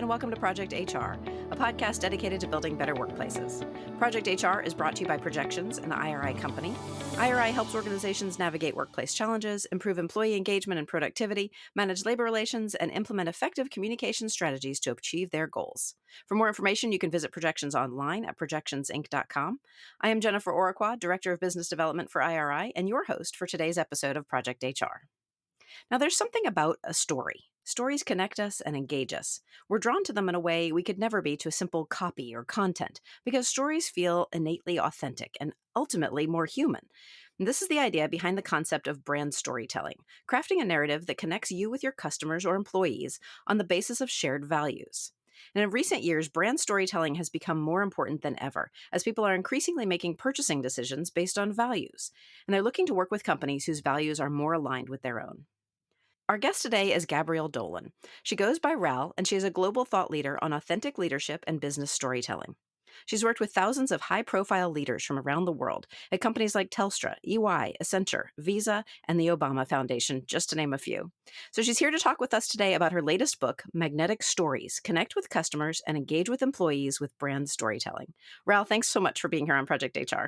and welcome to Project HR, a podcast dedicated to building better workplaces. Project HR is brought to you by Projections, an IRI company. IRI helps organizations navigate workplace challenges, improve employee engagement and productivity, manage labor relations, and implement effective communication strategies to achieve their goals. For more information, you can visit Projections online at projectionsinc.com. I am Jennifer Oraquah, Director of Business Development for IRI, and your host for today's episode of Project HR. Now, there's something about a story. Stories connect us and engage us. We're drawn to them in a way we could never be to a simple copy or content, because stories feel innately authentic and ultimately more human. And this is the idea behind the concept of brand storytelling, crafting a narrative that connects you with your customers or employees on the basis of shared values. And in recent years, brand storytelling has become more important than ever, as people are increasingly making purchasing decisions based on values, and they're looking to work with companies whose values are more aligned with their own. Our guest today is Gabrielle Dolan. She goes by Ral, and she is a global thought leader on authentic leadership and business storytelling. She's worked with thousands of high-profile leaders from around the world at companies like Telstra, EY, Accenture, Visa, and the Obama Foundation, just to name a few. So she's here to talk with us today about her latest book, Magnetic Stories: Connect with Customers and Engage with Employees with Brand Storytelling. Ral, thanks so much for being here on Project HR.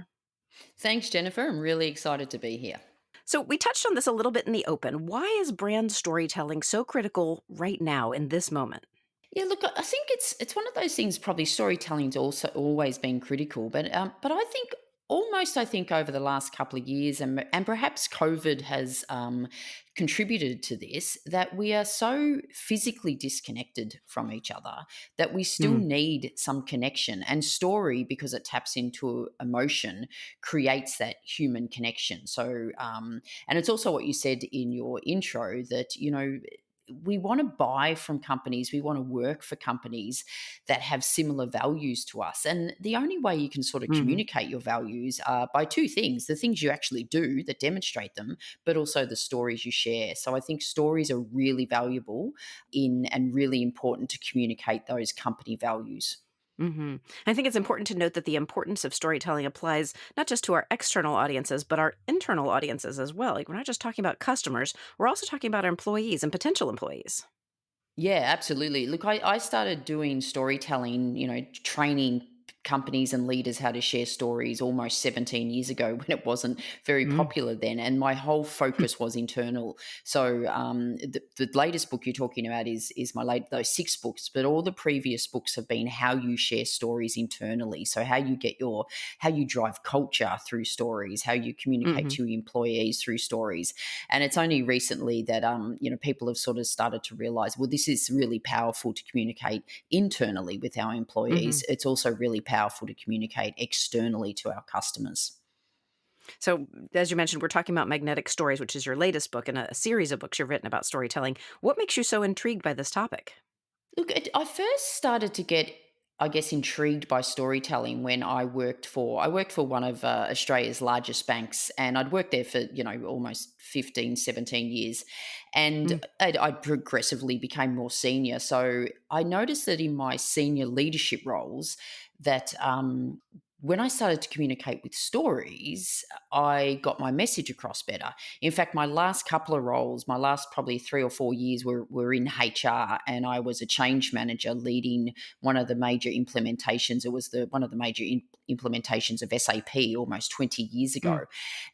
Thanks, Jennifer. I'm really excited to be here. So we touched on this a little bit in the open. Why is brand storytelling so critical right now in this moment? Yeah, look, I think it's one of those things. Probably storytelling's also always been critical, but I think over the last couple of years, and perhaps COVID has contributed to this, that we are so physically disconnected from each other that we still need some connection. And story, because it taps into emotion, creates that human connection. So, and it's also what you said in your intro that we want to buy from companies, we want to work for companies that have similar values to us. And the only way you can sort of communicate your values are by two things: the things you actually do that demonstrate them, but also the stories you share. So I think stories are really valuable and really important to communicate those company values. I think it's important to note that the importance of storytelling applies not just to our external audiences, but our internal audiences as well. Like, we're not just talking about customers, we're also talking about our employees and potential employees. Yeah, absolutely. Look, I started doing storytelling, training companies and leaders how to share stories almost 17 years ago when it wasn't very Mm. popular then. And my whole focus was internal. So the latest book you're talking about is those 6 books, but all the previous books have been how you share stories internally. So how you drive culture through stories, how you communicate hmm to your employees through stories. And it's only recently that people have sort of started to realize, well, this is really powerful to communicate internally with our hmm employees. It's also really powerful to communicate externally to our customers. So, as you mentioned, we're talking about Magnetic Stories, which is your latest book and a series of books you've written about storytelling. What makes you so intrigued by this topic? Look, I first started to get, I guess, intrigued by storytelling when I worked for one of Australia's largest banks, and I'd worked there for almost 15, 17 years, and Mm. I progressively became more senior. So I noticed that in my senior leadership roles, that when I started to communicate with stories, I got my message across better. In fact, my last couple of roles, my last probably 3 or 4 years were in HR, and I was a change manager leading one of the major implementations. It was one of the major implementations of SAP almost 20 years ago.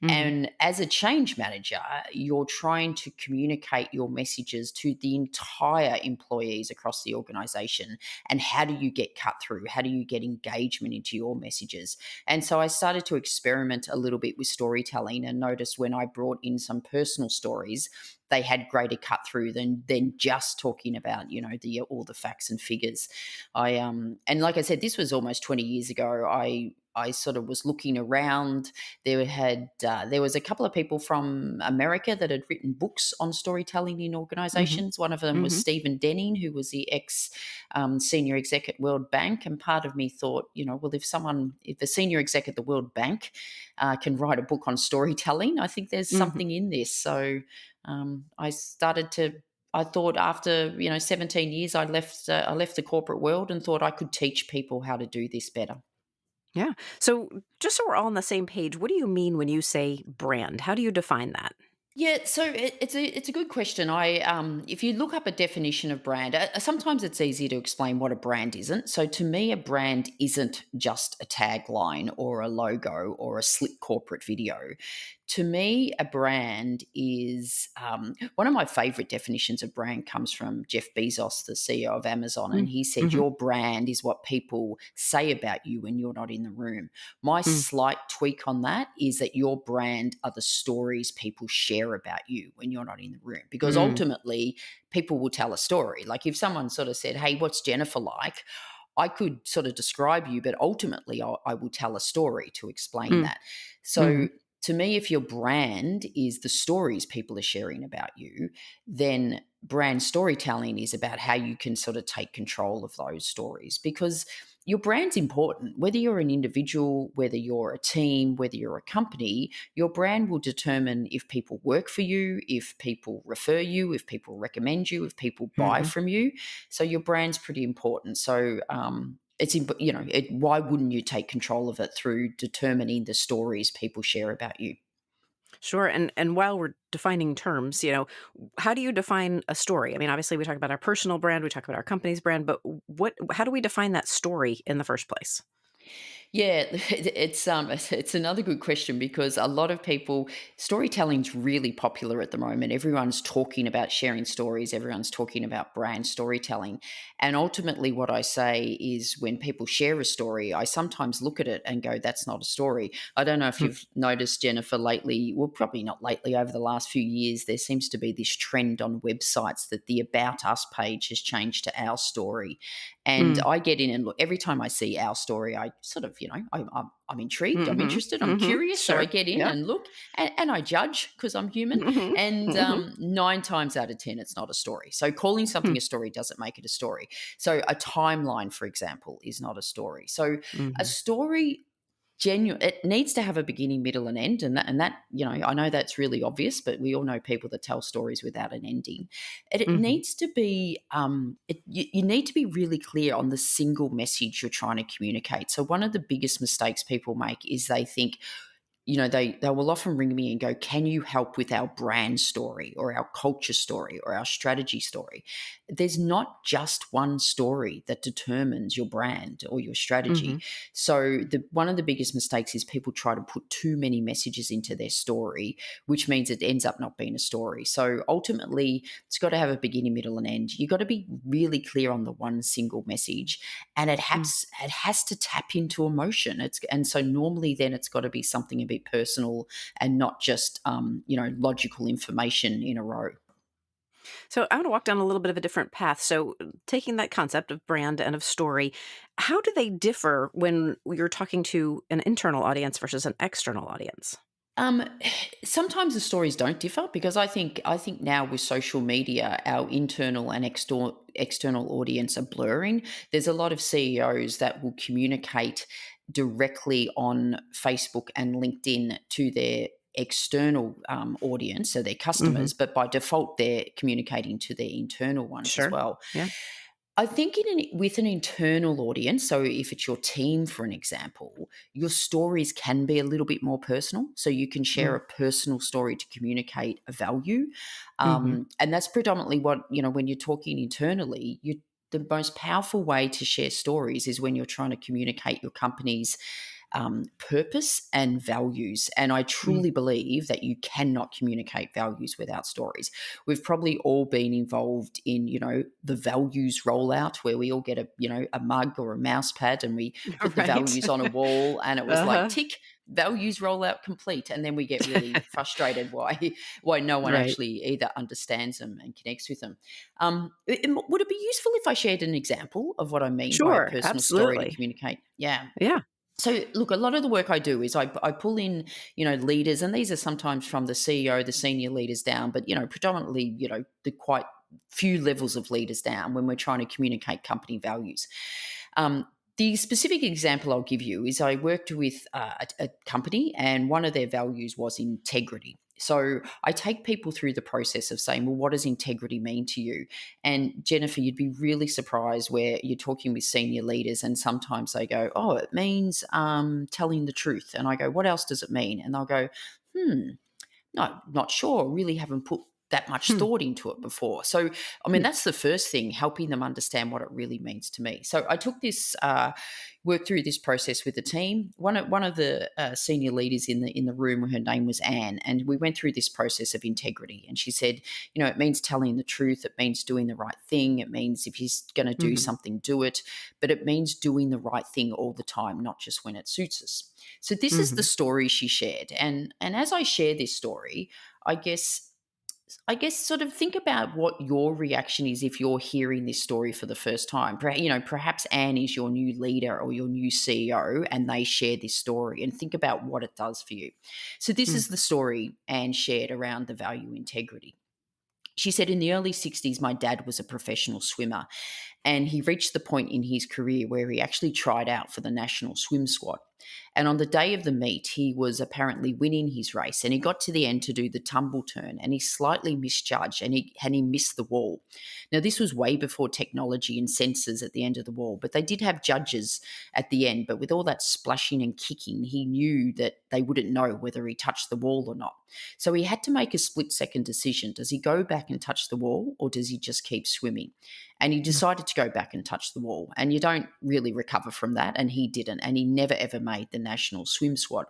Mm. hmm And as a change manager, you're trying to communicate your messages to the entire employees across the organization. And how do you get cut through? How do you get engagement into your messages? And so I started to experiment a little bit with storytelling and noticed when I brought in some personal stories, they had greater cut through than just talking about all the facts and figures. And like I said, this was almost 20 years ago. I sort of was looking around. There was a couple of people from America that had written books on storytelling in hmm organizations. One of them was hmm Stephen Denning, who was the ex senior exec at World Bank. And part of me thought, well, if the senior exec at the World Bank can write a book on storytelling, I think there's hmm something in this. So I thought after 17 years, I left the corporate world and thought I could teach people how to do this better. Yeah. So, just so we're all on the same page, what do you mean when you say brand? How do you define that? Yeah, so it's a good question. If you look up a definition of brand, sometimes it's easy to explain what a brand isn't. So to me, a brand isn't just a tagline or a logo or a slick corporate video. To me, a brand is one of my favorite definitions of brand comes from Jeff Bezos, the CEO of Amazon, and Mm. he said, Mhm. "Your brand is what people say about you when you're not in the room." My Mm. slight tweak on that is that your brand are the stories people share about you when you're not in the room. Because Mm. ultimately, people will tell a story. Like if someone sort of said, "Hey, what's Jennifer like?" I could sort of describe you, but ultimately I will tell a story to explain Mm. that. So Mhm. to me, if your brand is the stories people are sharing about you, then brand storytelling is about how you can sort of take control of those stories because your brand's important. Whether you're an individual, whether you're a team, whether you're a company, your brand will determine if people work for you, if people refer you, if people recommend you, if people buy Mhm. from you. So your brand's pretty important. So why wouldn't you take control of it through determining the stories people share about you? Sure. And while we're defining terms, how do you define a story? I mean, obviously we talk about our personal brand, we talk about our company's brand, but how do we define that story in the first place? Yeah, it's another good question because a lot of people storytelling's really popular at the moment. Everyone's talking about sharing stories, everyone's talking about brand storytelling. And ultimately what I say is when people share a story, I sometimes look at it and go that's not a story. I don't know if Hmm. you've noticed Jennifer lately, well probably not lately over the last few years there seems to be this trend on websites that the about us page has changed to our story. And Mm. I get in and look every time I see our story, I sort of, I'm intrigued, I'm Mhm. interested, I'm Mhm. curious. So I Sure. get in Yeah. and look and I judge because I'm human. Mhm. And Mhm. 9 times out of 10, it's not a story. So calling Hmm. something a story doesn't make it a story. So a timeline, for example, is not a story. So a Mhm. story genuine it needs to have a beginning, middle, and end, and that I know that's really obvious, but we all know people that tell stories without an ending. It Mhm. needs to be you need to be really clear on the single message you're trying to communicate. So one of the biggest mistakes people make is they think they will often ring me and go, "Can you help with our brand story or our culture story or our strategy story?" There's not just one story that determines your brand or your strategy. Mhm. So one of the biggest mistakes is people try to put too many messages into their story, which means it ends up not being a story. So ultimately, it's got to have a beginning, middle, and end. You've got to be really clear on the one single message, and Mm. it has to tap into emotion. And so normally then it's got to be something a bit personal and not just logical information in a row. So I want to walk down a little bit of a different path. So taking that concept of brand and of story, how do they differ when you're talking to an internal audience versus an external audience? Um, Sometimes the stories don't differ because I think now with social media, our internal and external audience are blurring. There's a lot of CEOs that will communicate directly on Facebook and LinkedIn to their external audience, so their Mhm. customers, but by default they're communicating to their internal ones as Sure. well. Yeah. I think with an internal audience, so if it's your team, for an example, your stories can be a little bit more personal. So you can share Mm. a personal story to communicate a value. Mhm. And that's predominantly when you're talking internally, the most powerful way to share stories is when you're trying to communicate your company's purpose and values. And I Mm. truly believe that you cannot communicate values without stories. We've probably all been involved in, the values rollout where we all get a mug or a mouse pad and we put the Right. values on a wall and it was like Uh-huh. tick values rollout complete, and then we get really frustrated why no one Right. actually either understands them and connects with them. Would it be useful if I shared an example of what I mean by a Sure. personal story to Absolutely. communicate? Yeah. Yeah. So, look, a lot of the work I do is I pull in, leaders, and these are sometimes from the CEO, the senior leaders down, but, predominantly, the quite few levels of leaders down when we're trying to communicate company values. Um, the specific example I'll give you is I worked with a company, and one of their values was integrity. So I take people through the process of saying, well, what does integrity mean to you? And Jennifer, you'd be really surprised where you're talking with senior leaders, and sometimes they go, "Oh, it means telling the truth." And I go, "What else does it mean?" And they'll go, "Hmm, No, not sure. Really haven't put that much Hmm. thought into it before. So, I mean, Hmm. that's the first thing, helping them understand what it really means to me. So, I took this, worked through this process with the team. One of the senior leaders in the room, her name was Anne, and we went through this process of integrity. And she said, it means telling the truth. It means doing the right thing. It means if you're going to do Hmm. something, do it. But it means doing the right thing all the time, not just when it suits us. So this is the Hmm. story she shared, and as I share this story, I guess sort of think about what your reaction is if you're hearing this story for the first time. Perhaps Anne is your new leader or your new CEO and they share this story, and think about what it does for you. So this Hmm. is the story Anne shared around the value integrity. She said, in the early 60s, my dad was a professional swimmer, and he reached the point in his career where he actually tried out for the national swim squad. And on the day of the meet, he was apparently winning his race, and he got to the end to do the tumble turn, and he slightly misjudged, and he missed the wall. Now, this was way before technology and sensors at the end of the wall, but they did have judges at the end. But with all that splashing and kicking, he knew that they wouldn't know whether he touched the wall or not. So he had to make a split second decision. Does he go back and touch the wall, or does he just keep swimming? And he decided to go back and touch the wall. And you don't really recover from that. And he didn't. And he never ever made the national swim squad.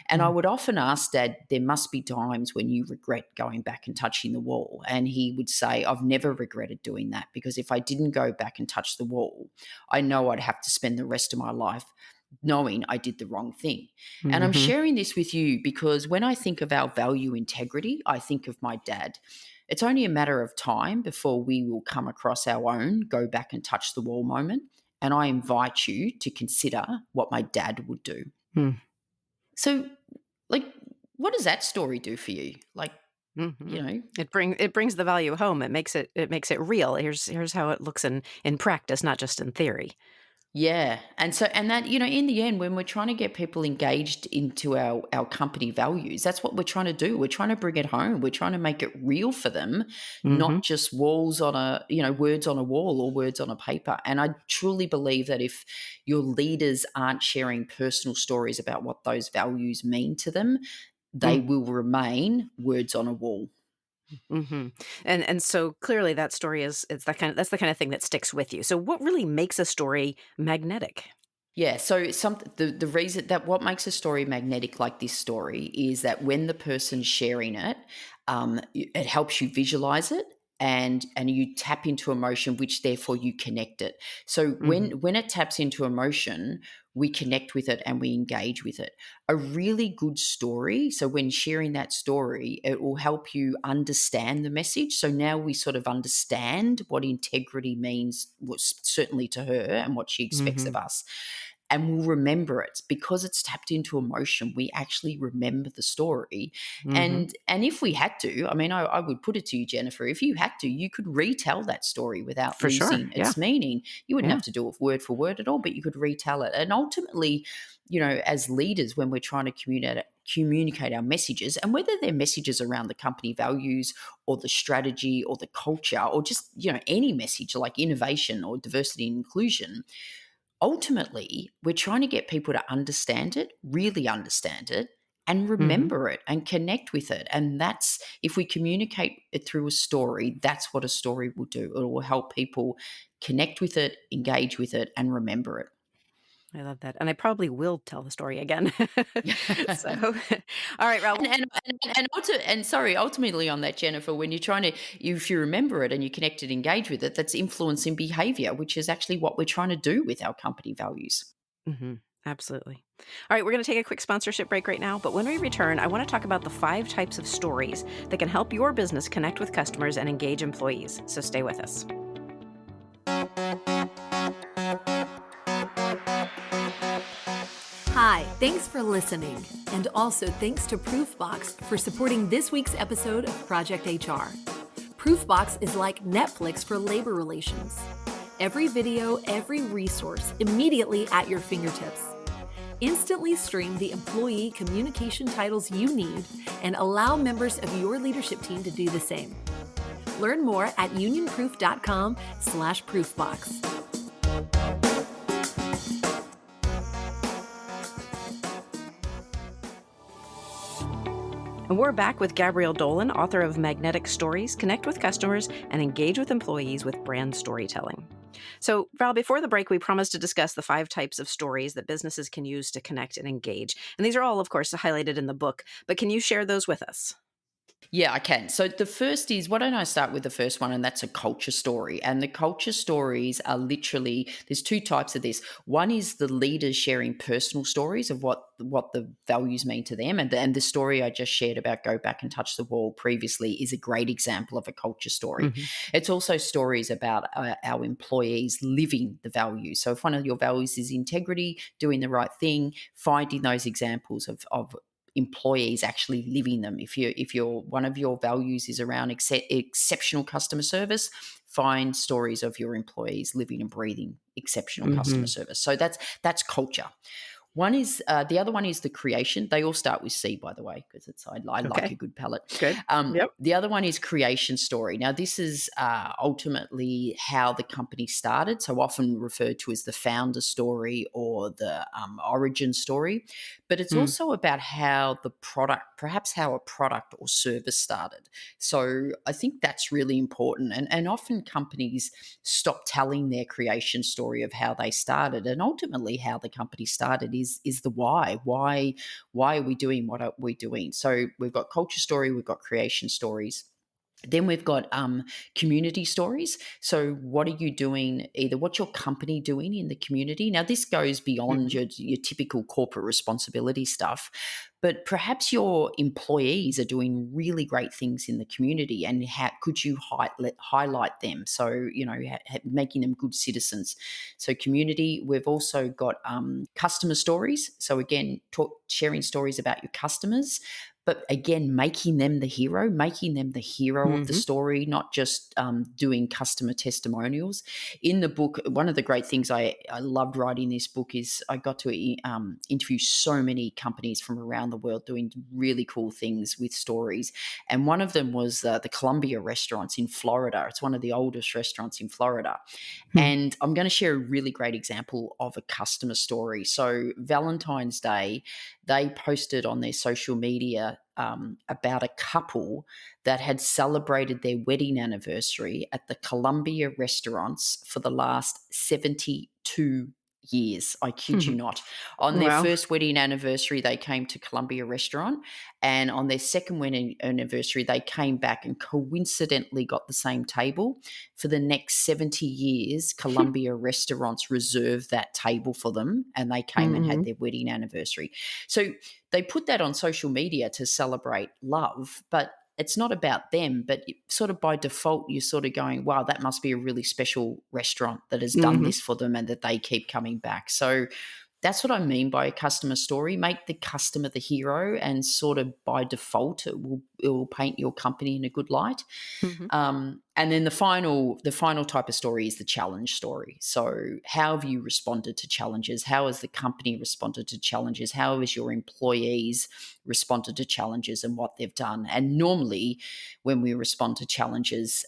And I Hmm. would often ask Dad, there must be times when you regret going back and touching the wall. And he would say, I've never regretted doing that, because if I didn't go back and touch the wall, I know I'd have to spend the rest of my life knowing I did the wrong thing. And I'm Hmm. sharing this with you because when I think of our value integrity, I think of my dad. It's only a matter of time before we will come across our own go back and touch the wall moment. And I invite you to consider what my dad would do. Hmm. So, like, what does that story do for you? Like, Hmm. you know, It brings the value home. It makes it real. Here's how it looks in practice, not just in theory. yeah. And that, in the end, when we're trying to get people engaged into our company values, that's what we're trying to do. We're trying to bring it home. We're trying to make it real for them, Hmm. not just words on a wall or words on a paper. And I truly believe that if your leaders aren't sharing personal stories about what those values mean to them, they will remain words on a wall. Mm-hmm. And so clearly that story that's the kind of thing that sticks with you. So what really makes a story magnetic? Yeah, so the reason that what makes a story magnetic like this story is that when the person's sharing it, it helps you visualize it, and you tap into emotion, which therefore you connect it. So Hmm. when it taps into emotion, we connect with it and we engage with it. A really good story. So when sharing that story, it will help you understand the message. So now we sort of understand what integrity means, was certainly to her, and what she expects of Hmm. us, and we'll remember it because it's tapped into emotion. We actually remember the story. Hmm. And if we had to, I mean, I would put it to you, Jennifer, if you had to, you could retell that story without For sure. losing Yeah. its meaning. You wouldn't Yeah. have to do it word for word at all, but you could retell it. And ultimately, as leaders, when we're trying to communicate our messages, and whether they're messages around the company values or the strategy or the culture, or just any message like innovation or diversity and inclusion, ultimately, we're trying to get people to understand it, really understand it, and Hmm. remember it and connect with it. And that's, if we communicate it through a story, that's what a story will do. It will help people connect with it, engage with it, and remember it. I love that. And I probably will tell the story again. So, all right, Rob. And ultimately on that, Jennifer, when you're trying to, if you remember it and you connect it, engage with it, that's influencing behavior, which is actually what we're trying to do with our company values. Hmm. Absolutely. All right, we're going to take a quick sponsorship break right now. But when we return, I want to talk about the 5 types of stories that can help your business connect with customers and engage employees. So stay with us. Hi, thanks for listening. And also thanks to Proofbox for supporting this week's episode of Project HR. Proofbox is like Netflix for labor relations. Every video, every resource, immediately at your fingertips. Instantly stream the employee communication titles you need and allow members of your leadership team to do the same. Learn more at unionproof.com/proofbox. And we're back with Gabrielle Dolan, author of Magnetic Stories: Connect with Customers and Engage with Employees with Brand Storytelling. So, Val, before the break, we promised to discuss the 5 types of stories that businesses can use to connect and engage. And these are all, of course, highlighted in the book, but can you share those with us? Yeah, I can. So the first is, why don't I start with the first one? And that's a culture story. And the culture stories are literally, there's two types of this. One is the leaders sharing personal stories of what the values mean to them. And the story I just shared about Go Back and Touch the Wall previously is a great example of a culture story. Hmm. It's also stories about our employees living the values. So if one of your values is integrity, doing the right thing, finding those examples of employees actually living them. If one of your values is around exceptional customer service, find stories of your employees living and breathing exceptional customer Hmm. service. So that's culture. One is the other one is the creation. They all start with C, by the way, because I like a Okay, good palette. good. Yep. The other one is creation story. Now, this is ultimately how the company started, so often referred to as the founder story or the origin story. But it's Mm. also about how the product, perhaps how a product or service started. So I think that's really important. And often companies stop telling their creation story of how they started, and ultimately how the company started is the why. Why are we doing what are we doing? So we've got culture story, we've got creation stories. Then we've got community stories. So, what are you doing? Either what's your company doing in the community? Now, this goes beyond Mhm. your typical corporate responsibility stuff, but perhaps your employees are doing really great things in the community, and how could you highlight them? So, making them good citizens. So, community. We've also got customer stories. So, again, sharing stories about your customers, but again, making them the hero of the Mhm. story, not just doing customer testimonials. In the book, one of the great things I loved writing this book is I got to interview so many companies from around the world doing really cool things with stories. And one of them was the Columbia restaurants in Florida. It's one of the oldest restaurants in Florida. Hmm. And I'm going to share a really great example of a customer story. So, Valentine's Day, they posted on their social media about a couple that had celebrated their wedding anniversary at the Columbia restaurants for the last 72 years. I kid you not. On their Wow. first wedding anniversary, they came to Columbia Restaurant. And on their second wedding anniversary, they came back and coincidentally got the same table. For the next 70 years, Columbia restaurants reserved that table for them, and they came and had Mhm. their wedding anniversary. So they put that on social media to celebrate love, but it's not about them. But sort of by default, you're sort of going, wow, that must be a really special restaurant that has done Mhm. this for them and that they keep coming back. So that's what I mean by a customer story. Make the customer the hero, and sort of by default, it will paint your company in a good light. Mhm. And then the final type of story is the challenge story. So how have you responded to challenges? How has the company responded to challenges? How has your employees responded to challenges and what they've done? And normally, when we respond to challenges,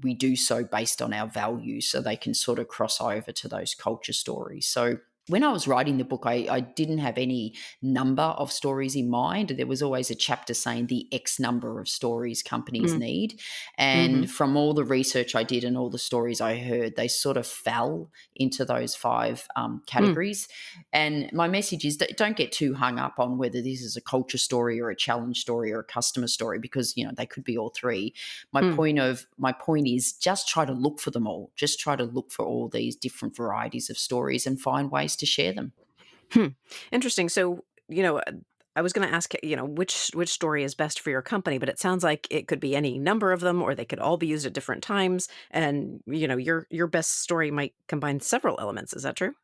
we do so based on our values, so they can sort of cross over to those culture stories. So when I was writing the book, I didn't have any number of stories in mind. There was always a chapter saying the X number of stories companies Mm. need. And Mhm. from all the research I did and all the stories I heard, they sort of fell into those five Mm. categories. And my message is that don't get too hung up on whether this is a culture story or a challenge story or a customer story, because they could be all three. Mm. My point is, just try to look for them all. Just try to look for all these different varieties of stories and find ways to share them. Hmm. Interesting. So, I was going to ask, which story is best for your company, but it sounds like it could be any number of them, or they could all be used at different times. And your best story might combine several elements. Is that true?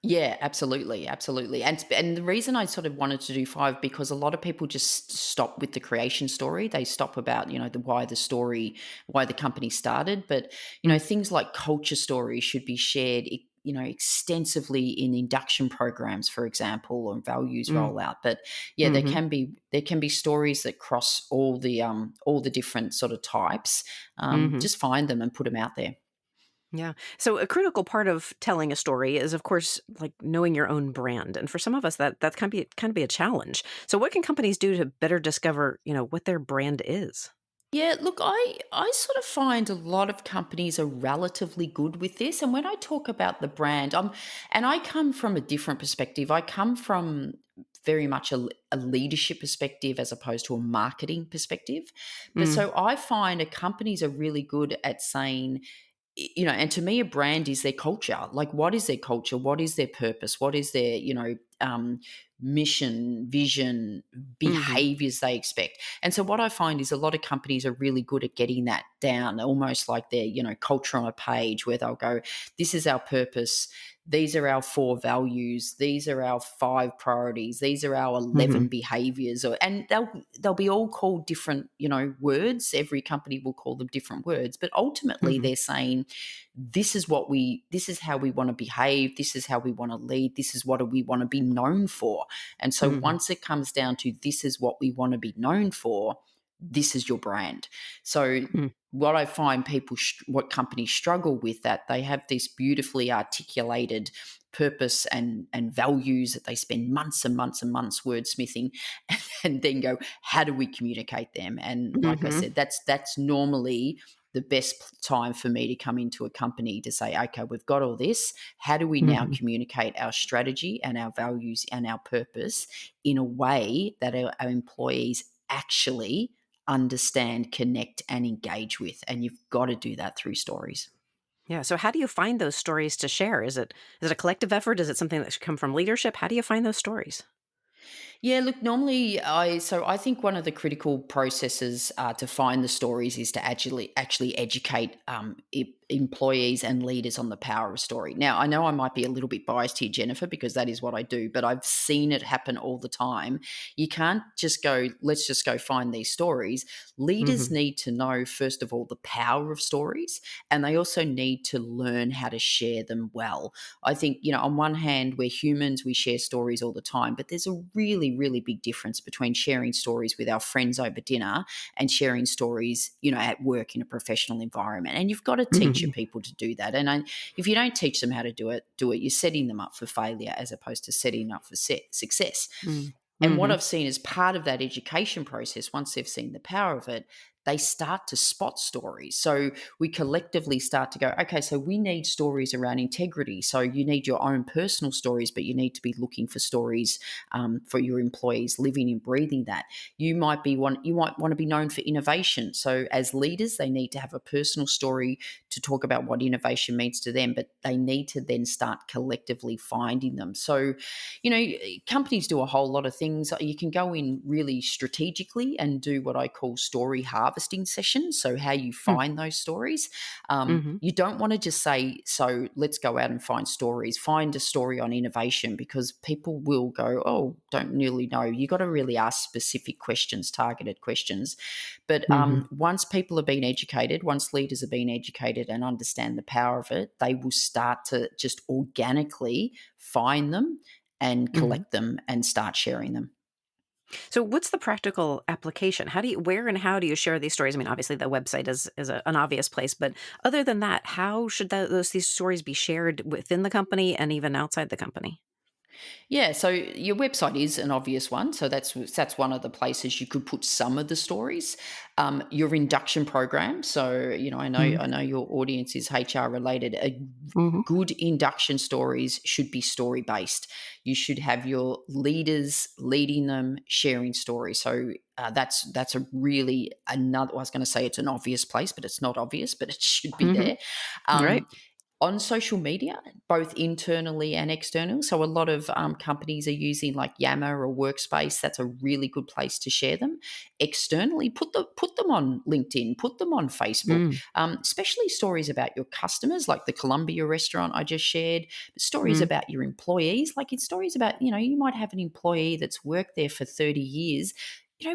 Yeah, absolutely, absolutely. And the reason I sort of wanted to do five, because a lot of people just stop with the creation story. They stop about, the story, why the company started. But, Mm. things like culture stories should be shared, extensively in induction programs, for example, or values Mm. rollout. But yeah, there Mhm. can be there can be stories that cross all the different sort of types. Mhm. Just find them and put them out there. Yeah. So a critical part of telling a story is, of course, like knowing your own brand. And for some of us, that can be a challenge. So what can companies do to better discover, what their brand is? Yeah, look, I sort of find a lot of companies are relatively good with this. And when I talk about the brand, and I come from a different perspective. I come from very much a leadership perspective as opposed to a marketing perspective. But Mm, so I find companies are really good at saying, and to me, a brand is their culture. Like, what is their culture? What is their purpose? What is their, mission, vision, hmm behaviors they expect? And so, what I find is a lot of companies are really good at getting that down, almost like their, culture on a page where they'll go, this is our purpose. These are our 4 values. These are our 5 priorities. These are our hmm 11 behaviors. And they'll be all called different, words. Every company will call them different words, but ultimately hmm they're saying this is how we want to behave, this is how we want to lead, this is what we want to be known for. And so hmm once it comes down to this is what we want to be known for, this is your brand. So what I find what companies struggle with, that they have this beautifully articulated purpose and values that they spend months and months and months wordsmithing, and then go, how do we communicate them? And like I hmm said, that's normally the best time for me to come into a company to say, okay, we've got all this. How do we now hmm communicate our strategy and our values and our purpose in a way that our employees actually understand, connect, and engage with? And you've got to do that through stories. Yeah. So how do you find those stories to share? Is it a collective effort? Is it something that should come from leadership? How do you find those stories? Yeah, look, normally I think one of the critical processes to find the stories is to actually educate employees and leaders on the power of story. Now, I know I might be a little bit biased here, Jennifer, because that is what I do, but I've seen it happen all the time. You can't just go, let's just go find these stories. Leaders hmm need to know, first of all, the power of stories, and they also need to learn how to share them well. I think, on one hand, we're humans, we share stories all the time, but there's a really, really big difference between sharing stories with our friends over dinner and sharing stories, at work in a professional environment. And you've got to teach your hmm people to do that. And if you don't teach them how to do it, you're setting them up for failure as opposed to setting them up for success. And what hmm I've seen as part of that education process, once they've seen the power of it, they start to spot stories. So we collectively start to go, okay, so we need stories around integrity. So you need your own personal stories, but you need to be looking for stories for your employees, living and breathing that. You might want to be known for innovation. So as leaders, they need to have a personal story to talk about what innovation means to them, but they need to then start collectively finding them. So companies do a whole lot of things. You can go in really strategically and do what I call story harvesting sessions. So, how you find those stories. hmm You don't want to just say, so let's go out and find stories. Find a story on innovation, because people will go, oh, don't really know. You got to really ask specific questions, targeted questions. But hmm once people have been educated, once leaders have been educated and understand the power of it, they will start to just organically find them and hmm collect them and start sharing them. So what's the practical application? Where and how do you share these stories? I mean, obviously the website is an obvious place, but other than that, how should these stories be shared within the company and even outside the company? Yeah, so your website is an obvious one. So that's one of the places you could put some of the stories. Your induction program. So I know your audience is HR related. A Mm-hmm. good induction stories should be story based. You should have your leaders leading them, sharing stories. So that's a really another. I was going to say it's an obvious place, but it's not obvious, but it should be hmm there. Right. Um, on social media, both internally and external. So a lot of companies are using like Yammer or Workspace. That's a really good place to share them. Externally, put them on LinkedIn, put them on Facebook, Mm-hmm. especially stories about your customers, like the Columbia restaurant I just shared. But stories about your employees, like it's stories about you might have an employee that's worked there for 30 years.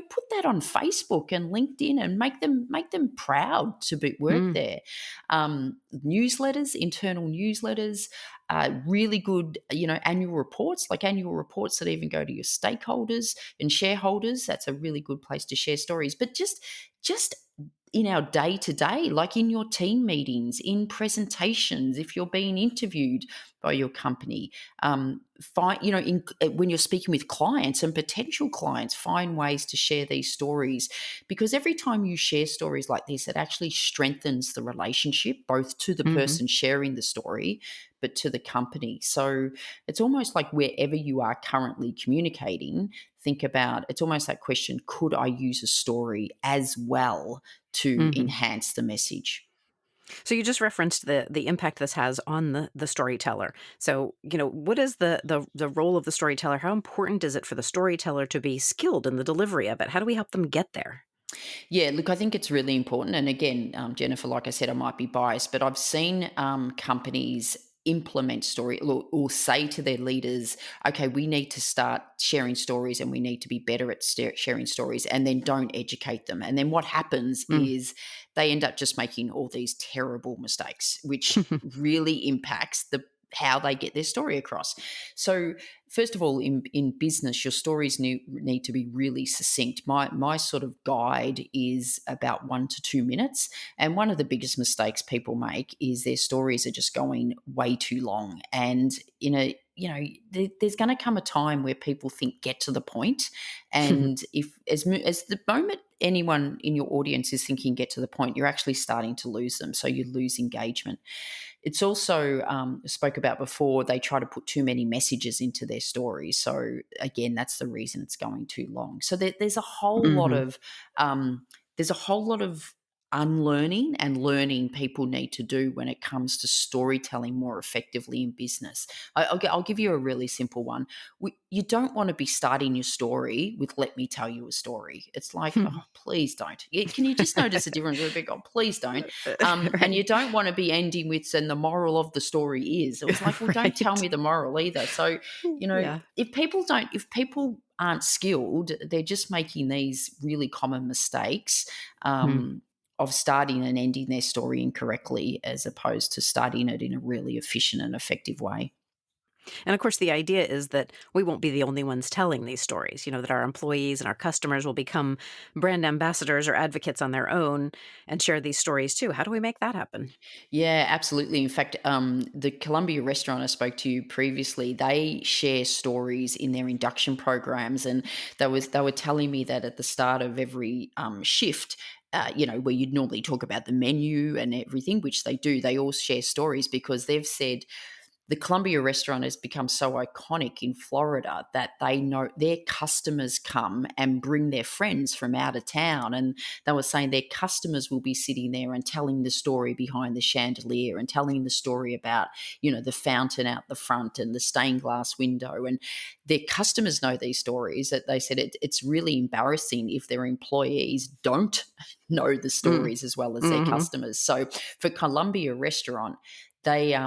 Put that on Facebook and LinkedIn and make them proud to work Mm-hmm. there. Newsletters, internal newsletters, really good, annual reports, like annual reports that even go to your stakeholders and shareholders. That's a really good place to share stories. But just in our day to day, like in your team meetings, in presentations, if you're being interviewed by your company, find, when you're speaking with clients and potential clients, find ways to share these stories, because every time you share stories like this, it actually strengthens the relationship, both to the Hmm. person sharing the story, but to the company. So it's almost like wherever you are currently communicating, think about, it's almost that question, could I use a story as well to Hmm. enhance the message? So you just referenced the impact this has on the storyteller. So, what is the role of the storyteller? How important is it for the storyteller to be skilled in the delivery of it? How do we help them get there? Yeah, look, I think it's really important. And again, Jennifer, like I said, I might be biased, but I've seen companies implement story, or say to their leaders, okay, we need to start sharing stories and we need to be better at sharing stories, and then don't educate them. And then what happens Mm. is they end up just making all these terrible mistakes, which really impacts the how they get their story across. So first of all, in business, your stories need to be really succinct. My sort of guide is about 1 to 2 minutes. And one of the biggest mistakes people make is their stories are just going way too long. And there's going to come a time where people think, get to the point. And if as the moment anyone in your audience is thinking get to the point, you're actually starting to lose them. So you lose engagement. It's also spoke about before, they try to put too many messages into their story. So again, that's the reason it's going too long. So there's a whole lot Hmm. of there's a whole lot of unlearning and learning people need to do when it comes to storytelling more effectively in business. I'll give you a really simple one. You don't want to be starting your story with "Let me tell you a story." It's like, oh, please don't. Can you just notice the difference? We're big, oh, please don't. And you Right. don't want to be ending with, and the moral of the story is. It was like, well, don't tell Right. me the moral either. So, Yeah. if people aren't skilled, they're just making these really common mistakes. Mm. Of starting and ending their story incorrectly, as opposed to starting it in a really efficient and effective way. And of course, the idea is that we won't be the only ones telling these stories, that our employees and our customers will become brand ambassadors or advocates on their own and share these stories too. How do we make that happen? Yeah, absolutely. In fact, the Columbia restaurant I spoke to you previously, they share stories in their induction programs, and they were telling me that at the start of every shift, where you'd normally talk about the menu and everything, which they do, they all share stories, because they've said the Columbia restaurant has become so iconic in Florida that they know their customers come and bring their friends from out of town. And they were saying their customers will be sitting there and telling the story behind the chandelier and telling the story about, the fountain out the front and the stained glass window. And their customers know these stories. That they said it's really embarrassing if their employees don't know the Mm. stories as well as their Hmm. customers. So for Columbia restaurant, they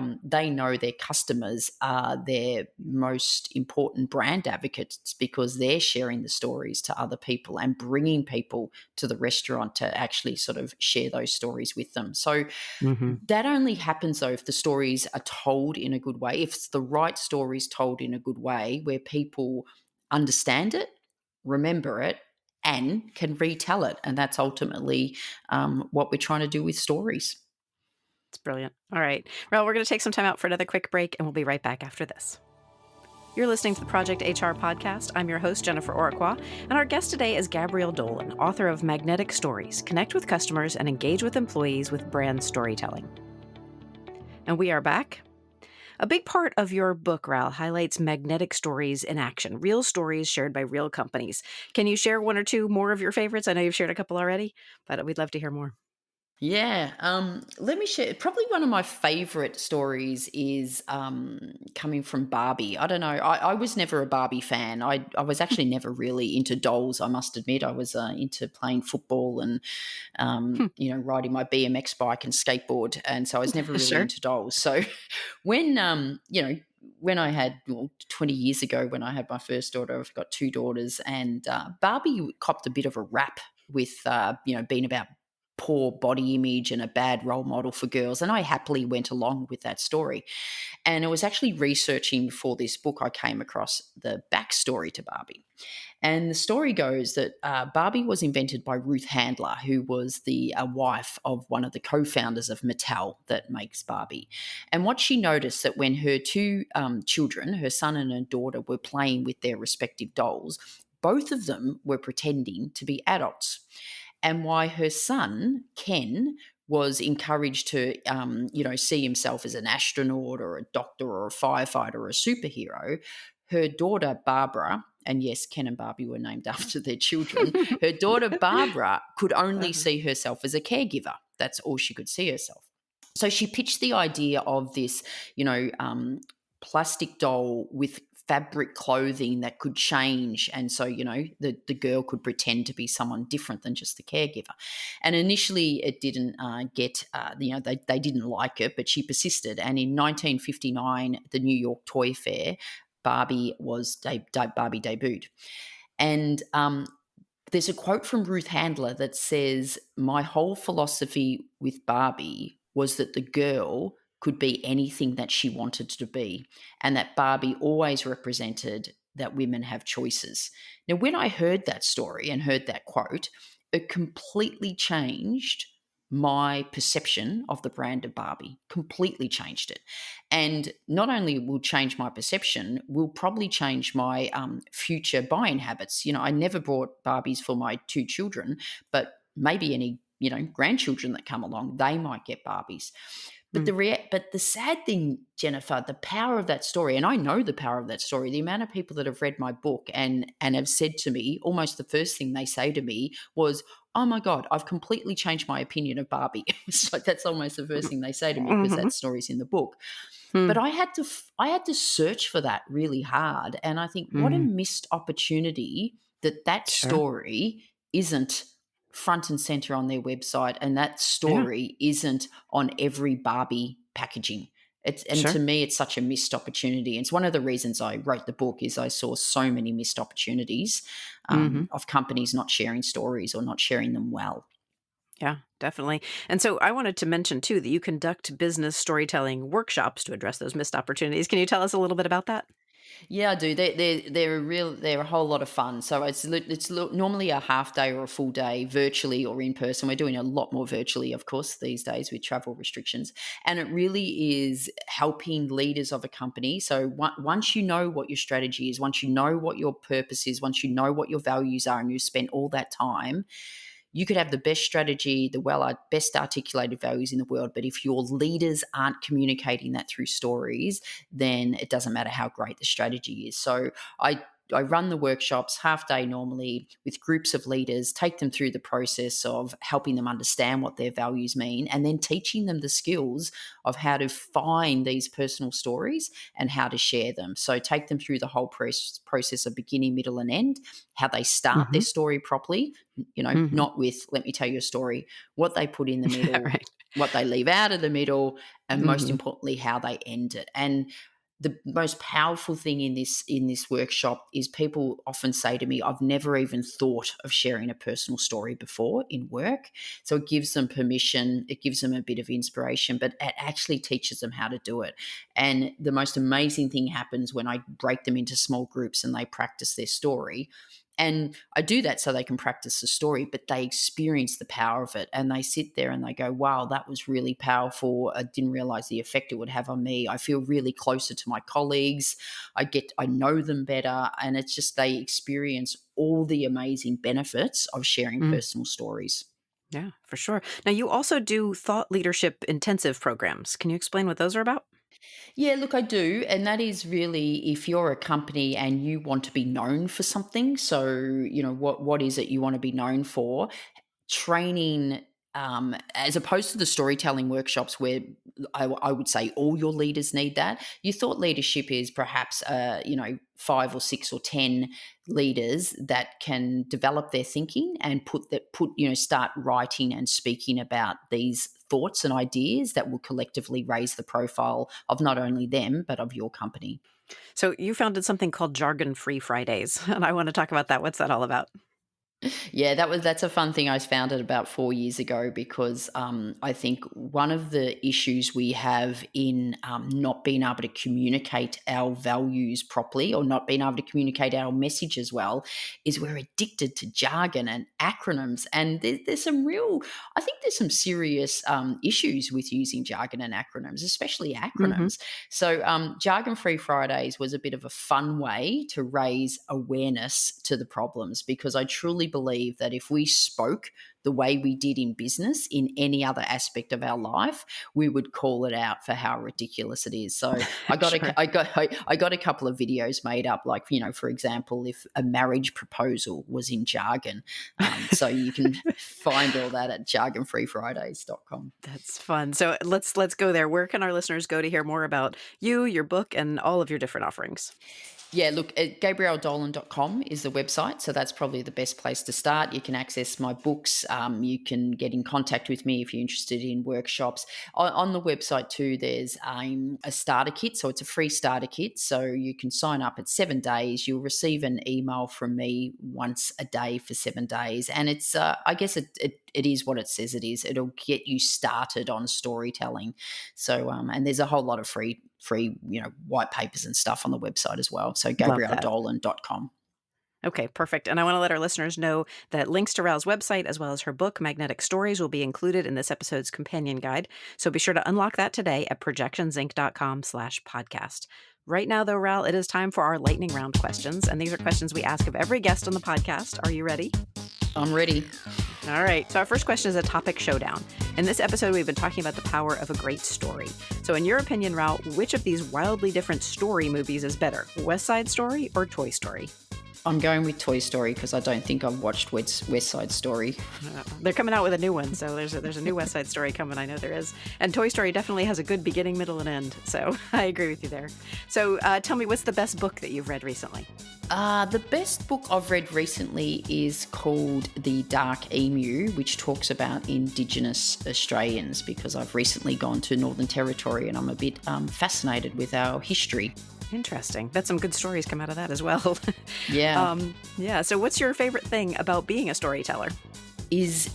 know their customers are their most important brand advocates, because they're sharing the stories to other people and bringing people to the restaurant to actually sort of share those stories with them. So Hmm. that only happens though if the stories are told in a good way, if it's the right stories told in a good way, where people understand it, remember it, and can retell it. And that's ultimately what we're trying to do with stories. It's brilliant. All right. Well, we're going to take some time out for another quick break, and we'll be right back after this. You're listening to the Project HR podcast. I'm your host, Jennifer Oraqua, and our guest today is Gabrielle Dolan, author of Magnetic Stories: Connect with Customers and Engage with Employees with Brand Storytelling. And we are back. A big part of your book, Ral, highlights magnetic stories in action, real stories shared by real companies. Can you share one or two more of your favorites? I know you've shared a couple already, but we'd love to hear more. Yeah, let me share. Probably one of my favorite stories is coming from Barbie. I don't know. I was never a Barbie fan. I was actually never really into dolls. I must admit, I was into playing football and riding my BMX bike and skateboard, and so I was never really Sure. into dolls. So when when I had 20 years ago, when I had my first daughter, I've got two daughters, and Barbie copped a bit of a rap with being about poor body image and a bad role model for girls. And I happily went along with that story. And it was actually researching for this book I came across the backstory to Barbie. And the story goes that Barbie was invented by Ruth Handler, who was the wife of one of the co-founders of Mattel that makes Barbie. And what she noticed that when her two children, her son and her daughter, were playing with their respective dolls, both of them were pretending to be adults. And why her son, Ken, was encouraged to, see himself as an astronaut or a doctor or a firefighter or a superhero, her daughter, Barbara, and yes, Ken and Barbie were named after their children, her daughter, Barbara, could only see herself as a caregiver. That's all she could see herself. So she pitched the idea of this, plastic doll with fabric clothing that could change. And so, the girl could pretend to be someone different than just the caregiver. And initially it didn't they didn't like it, but she persisted. And in 1959, the New York Toy Fair, Barbie debuted. And there's a quote from Ruth Handler that says, "My whole philosophy with Barbie was that the girl could be anything that she wanted to be, and that Barbie always represented that women have choices." Now, when I heard that story and heard that quote, it completely changed my perception of the brand of Barbie, completely changed it. And not only will change my perception, will probably change my future buying habits. I never bought Barbies for my two children, but maybe any, grandchildren that come along, they might get Barbies. But the sad thing, Jennifer, the power of that story, and I know the power of that story, the amount of people that have read my book and have said to me, almost the first thing they say to me was, "Oh my God, I've completely changed my opinion of Barbie." It's like that's almost the first thing they say to me because that story's in the book. But I had to search for that really hard, and I think what a missed opportunity that Sure. story isn't front and center on their website, and that Yeah. story isn't on every Barbie packaging. And to Sure. me, it's such a missed opportunity. It's one of the reasons I wrote the book is I saw so many missed opportunities of companies not sharing stories or not sharing them well. Yeah, definitely. And so I wanted to mention too that you conduct business storytelling workshops to address those missed opportunities. Can you tell us a little bit about that? Yeah, I do. They're a whole lot of fun. So normally a half day or a full day, virtually or in person. We're doing a lot more virtually, of course, these days with travel restrictions. And it really is helping leaders of a company. So once you know what your strategy is, once you know what your purpose is, once you know what your values are, and you spend all that time, you could have the best strategy, best articulated values in the world, but if your leaders aren't communicating that through stories, then it doesn't matter how great the strategy is. So I run the workshops half day normally with groups of leaders, take them through the process of helping them understand what their values mean, and then teaching them the skills of how to find these personal stories and how to share them. So take them through the whole process of beginning, middle, and end, how they start their Hmm. story properly, Hmm. not with, let me tell you a story, what they put in the Yeah, middle, right. what they leave out of the middle, and most Hmm. importantly, how they end it. And the most powerful thing in this workshop is people often say to me, "I've never even thought of sharing a personal story before in work." So it gives them permission, it gives them a bit of inspiration, but it actually teaches them how to do it. And the most amazing thing happens when I break them into small groups and they practice their story. And I do that so they can practice the story, but they experience the power of it and they sit there and they go, "Wow, that was really powerful. I didn't realize the effect it would have on me. I feel really closer to my colleagues. I know them better." And it's just they experience all the amazing benefits of sharing Mm. personal stories. Yeah, for sure. Now, you also do thought leadership intensive programs. Can you explain what those are about? Yeah, look, I do. And that is really if you're a company and you want to be known for something. So, what is it you want to be known for? Training, as opposed to the storytelling workshops where I would say all your leaders need that. You thought leadership is perhaps 5 or 6 or 10 leaders that can develop their thinking and start writing and speaking about these thoughts and ideas that will collectively raise the profile of not only them but of your company. So, you founded something called Jargon Free Fridays, and I want to talk about that. What's that all about? Yeah, that's a fun thing. I found it about 4 years ago because I think one of the issues we have in not being able to communicate our values properly or not being able to communicate our message as well is we're addicted to jargon and acronyms. And there's some real, I think there's some serious issues with using jargon and acronyms, especially Hmm. acronyms. So Jargon Free Fridays was a bit of a fun way to raise awareness to the problems because I truly believe that if we spoke the way we did in business in any other aspect of our life, we would call it out for how ridiculous it is. So Sure. I got a couple of videos made up, like, for example, if a marriage proposal was in jargon. So you can find all that at jargonfreefridays.com. That's fun. So let's go there. Where can our listeners go to hear more about you, your book, and all of your different offerings? Yeah, look, GabrielleDolan.com is the website. So that's probably the best place to start. You can access my books. You can get in contact with me if you're interested in workshops. On the website too, there's a starter kit. So it's a free starter kit. So you can sign up. It's 7 days. You'll receive an email from me once a day for 7 days. And it's, I guess it is what it says it is. It'll get you started on storytelling. So, and there's a whole lot of free, white papers and stuff on the website as well. So Love that. GabrielleDolan.com. Okay, perfect. And I want to let our listeners know that links to Raoul's website as well as her book, Magnetic Stories, will be included in this episode's companion guide. So be sure to unlock that today at projectionsinc.com/podcast. Right now, though, Raoul, it is time for our lightning round questions. And these are questions we ask of every guest on the podcast. Are you ready? I'm ready. All right. So our first question is a topic showdown. In this episode, we've been talking about the power of a great story. So in your opinion, Raoul, which of these wildly different story movies is better, West Side Story or Toy Story? I'm going with Toy Story because I don't think I've watched West Side Story. They're coming out with a new one, so there's a new West Side Story coming. I know there is, and Toy Story definitely has a good beginning, middle, and end. So I agree with you there. So tell me, what's the best book that you've read recently? The best book I've read recently is called The Dark Emu, which talks about Indigenous Australians because I've recently gone to Northern Territory and I'm a bit fascinated with our history. Interesting. Bet some good stories come out of that as well. Yeah. Yeah. So what's your favorite thing about being a storyteller? Is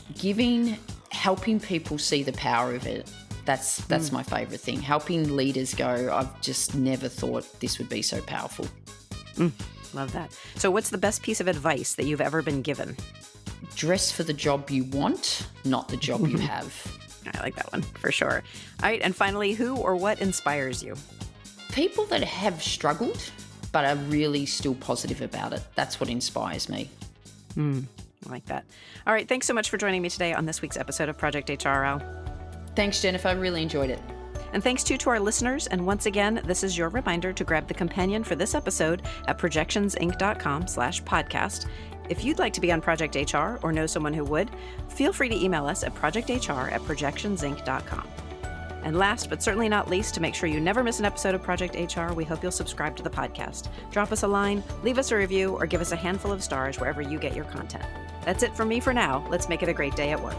helping people see the power of it. That's my favorite thing. Helping leaders go, I've just never thought this would be so powerful. Love that. So what's the best piece of advice that you've ever been given? Dress for the job you want, not the job you have. I like that one for sure. All right. And finally, who or what inspires you? People that have struggled but are really still positive about it. That's what inspires me. I like that. All right. Thanks so much for joining me today on this week's episode of Project HR. Thanks, Jennifer. I really enjoyed it. And thanks too to our listeners. And once again, this is your reminder to grab the companion for this episode at projectionsinc.com/podcast. If you'd like to be on Project HR or know someone who would, feel free to email us at projecthr@projectionsinc.com. And last but certainly not least, to make sure you never miss an episode of Project HR, we hope you'll subscribe to the podcast. Drop us a line, leave us a review, or give us a handful of stars wherever you get your content. That's it from me for now. Let's make it a great day at work.